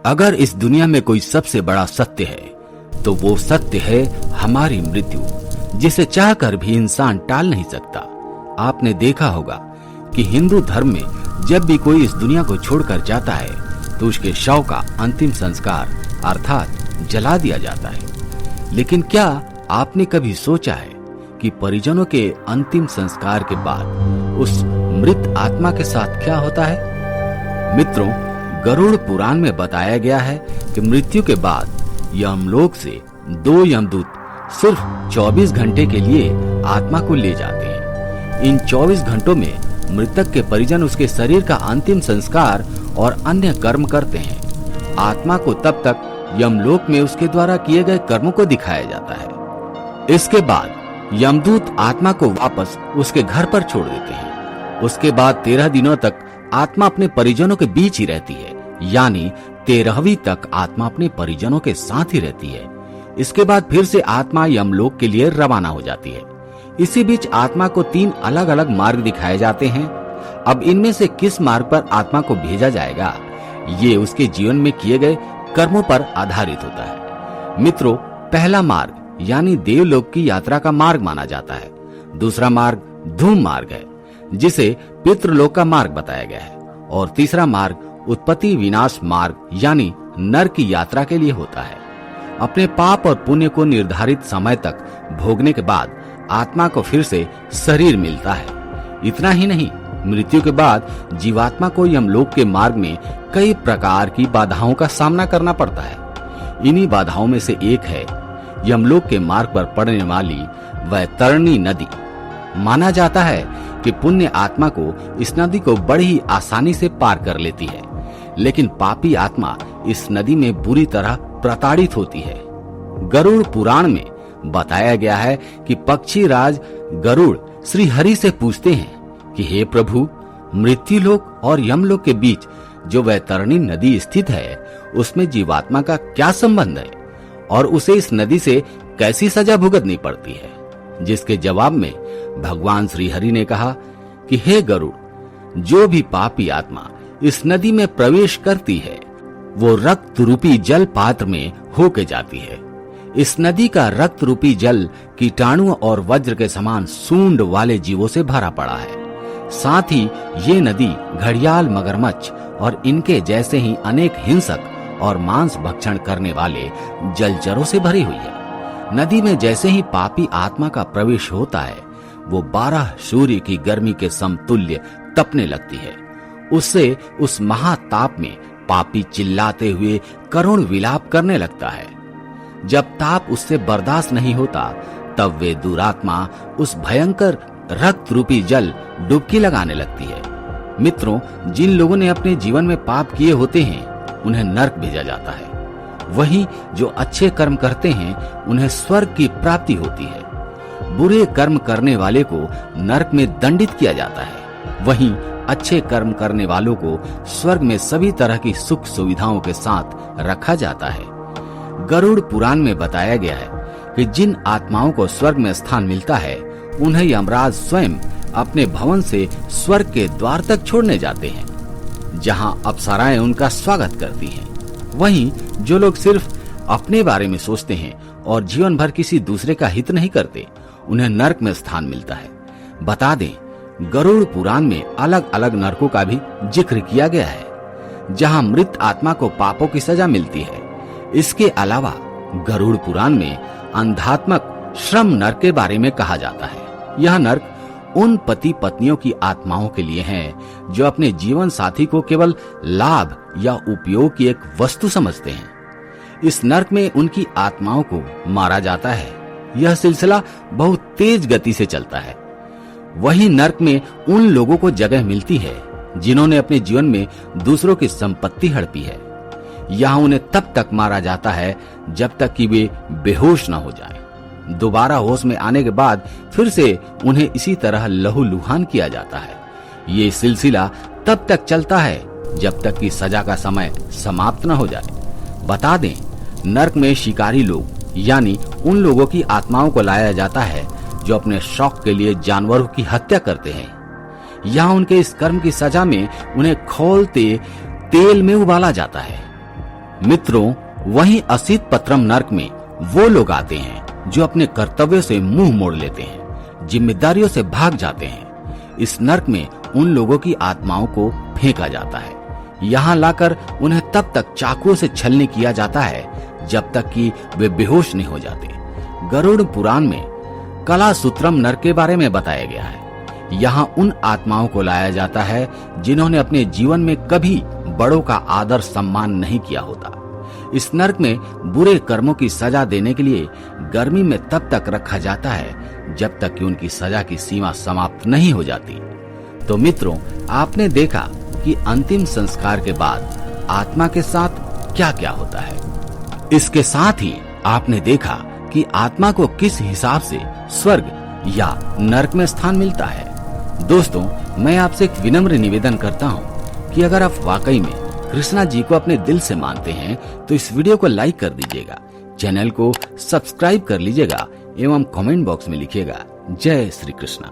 अगर इस दुनिया में कोई सबसे बड़ा सत्य है तो वो सत्य है हमारी मृत्यु, जिसे चाहकर भी इंसान टाल नहीं सकता। आपने देखा होगा कि हिंदू धर्म में जब भी कोई इस दुनिया को छोड़कर जाता है तो उसके शव का अंतिम संस्कार अर्थात जला दिया जाता है। लेकिन क्या आपने कभी सोचा है कि परिजनों के अंतिम संस्कार के बाद उस मृत आत्मा के साथ क्या होता है? मित्रों, गरुड़ पुराण में बताया गया है कि मृत्यु के बाद यमलोक से 2 यमदूत सिर्फ 24 घंटे के लिए आत्मा को ले जाते हैं। इन 24 घंटों में मृतक के परिजन उसके शरीर का अंतिम संस्कार और अन्य कर्म करते हैं। आत्मा को तब तक यमलोक में उसके द्वारा किए गए कर्मों को दिखाया जाता है। इसके बाद यमदूत आत्मा को वापस उसके घर पर छोड़ देते हैं। उसके बाद 13 दिनों तक आत्मा अपने परिजनों के बीच ही रहती है, यानी 13वीं तक आत्मा अपने परिजनों के साथ ही रहती है। इसके बाद फिर से आत्मा यमलोक के लिए रवाना हो जाती है। इसी बीच आत्मा को 3 अलग अलग मार्ग दिखाए जाते हैं। अब इनमें से किस मार्ग पर आत्मा को भेजा जाएगा, ये उसके जीवन में किए गए कर्मों पर आधारित होता है। मित्रों, पहला मार्ग यानी देवलोक की यात्रा का मार्ग माना जाता है। दूसरा मार्ग धूम मार्ग है, जिसे पितृलोक का मार्ग बताया गया है। और तीसरा मार्ग उत्पत्ति विनाश मार्ग यानी नरक की यात्रा के लिए होता है। अपने पाप और पुण्य को निर्धारित समय तक भोगने के बाद आत्मा को फिर से शरीर मिलता है। इतना ही नहीं, मृत्यु के बाद जीवात्मा को यमलोक के मार्ग में कई प्रकार की बाधाओं का सामना करना पड़ता है। इन्हीं बाधाओं में से एक है यमलोक के मार्ग पर पड़ने वाली वैतरणी नदी। माना जाता है कि पुण्य आत्मा को इस नदी को बड़ी ही आसानी से पार कर लेती है, लेकिन पापी आत्मा इस नदी में बुरी तरह प्रताड़ित होती है। गरुड़ पुराण में बताया गया है कि पक्षी राज गरुड़ श्री हरि से पूछते हैं कि हे प्रभु, मृत्युलोक और यमलोक के बीच जो वैतरणी नदी स्थित है उसमें जीवात्मा का क्या संबंध है और उसे इस नदी से कैसी सजा भुगतनी पड़ती है? जिसके जवाब में भगवान श्री हरि ने कहा कि हे गरुड़, जो भी पापी आत्मा इस नदी में प्रवेश करती है वो रक्त रूपी जल पात्र में होके जाती है। इस नदी का रक्त रूपी जल कीटाणुओं और वज्र के समान सूंड वाले जीवों से भरा पड़ा है। साथ ही ये नदी घड़ियाल, मगरमच्छ और इनके जैसे ही अनेक हिंसक और मांस भक्षण करने वाले जलचरों से भरी हुई है। नदी में जैसे ही पापी आत्मा का प्रवेश होता है वो 12 सूर्य की गर्मी के समतुल्य तपने लगती है। उससे उस महाताप में पापी चिल्लाते हुए करुण विलाप करने लगता है। जब ताप उससे बर्दाश्त नहीं होता तब वे दुरात्मा उस भयंकर रक्त रूपी जल डुबकी लगाने लगती है। मित्रों, जिन लोगों ने अपने जीवन में पाप किए होते हैं उन्हें नरक भेजा जाता है। वहीं जो अच्छे कर्म करते हैं उन्हें स्वर्ग की प्राप्ति होती है। बुरे कर्म करने वाले को नरक में दंडित किया जाता है। वहीं अच्छे कर्म करने वालों को स्वर्ग में सभी तरह की सुख सुविधाओं के साथ रखा जाता है। गरुड़ पुराण में बताया गया है कि जिन आत्माओं को स्वर्ग में स्थान मिलता है उन्हें यमराज स्वयं अपने भवन से स्वर्ग के द्वार तक छोड़ने जाते हैं, जहां अप्सराएं उनका स्वागत करती हैं। वहीं जो लोग सिर्फ अपने बारे में सोचते हैं और जीवन भर किसी दूसरे का हित नहीं करते, उन्हें नरक में स्थान मिलता है। बता दें, गरुड़ पुराण में अलग अलग नरकों का भी जिक्र किया गया है, जहां मृत आत्मा को पापों की सजा मिलती है। इसके अलावा गरुड़ पुराण में अंधात्मक श्रम नरक के बारे में कहा जाता है। यह नरक उन पति पत्नियों की आत्माओं के लिए है जो अपने जीवन साथी को केवल लाभ या उपयोग की एक वस्तु समझते हैं। इस नरक में उनकी आत्माओं को मारा जाता है। यह सिलसिला बहुत तेज गति से चलता है। वही नरक में उन लोगों को जगह मिलती है जिन्होंने अपने जीवन में दूसरों की संपत्ति हड़पी है। यहाँ उन्हें तब तक मारा जाता है जब तक कि वे बेहोश न हो जाएं। दोबारा होश में आने के बाद फिर से उन्हें इसी तरह लहूलुहान किया जाता है। ये सिलसिला तब तक चलता है जब तक कि सजा का समय समाप्त न हो जाए। बता दें, नरक में शिकारी लोग यानी उन लोगों की आत्माओं को लाया जाता है जो अपने शौक के लिए जानवरों की हत्या करते हैं। यहाँ उनके इस कर्म की सजा में उन्हें खौलते तेल में उबाला जाता है। मित्रों, वहीं असित पत्रम नरक में वो लोग आते हैं जो अपने कर्तव्यों से मुंह मोड़ लेते हैं, जिम्मेदारियों से भाग जाते हैं। इस नरक में उन लोगों की आत्माओं को फेंका जाता है। यहाँ लाकर उन्हें तब तक चाकुओं से छलनी किया जाता है जब तक कि वे बेहोश नहीं हो जाते। गरुड़ पुराण में कलासूत्रम नरक के बारे में बताया गया है। यहाँ उन आत्माओं को लाया जाता है जिन्होंने अपने जीवन में कभी बड़ों का आदर सम्मान नहीं किया होता। इस नरक में बुरे कर्मों की सजा देने के लिए गर्मी में तब तक रखा जाता है जब तक कि उनकी सजा की सीमा समाप्त नहीं हो जाती। तो मित्रों, आपने देखा कि अंतिम संस्कार के बाद आत्मा के साथ क्या क्या होता है। इसके साथ ही आपने देखा कि आत्मा को किस हिसाब से स्वर्ग या नरक में स्थान मिलता है। दोस्तों, मैं आपसे एक विनम्र निवेदन करता हूँ कि अगर आप वाकई में कृष्णा जी को अपने दिल से मानते हैं तो इस वीडियो को लाइक कर दीजिएगा, चैनल को सब्सक्राइब कर लीजिएगा एवं कमेंट बॉक्स में लिखिएगा जय श्री कृष्णा।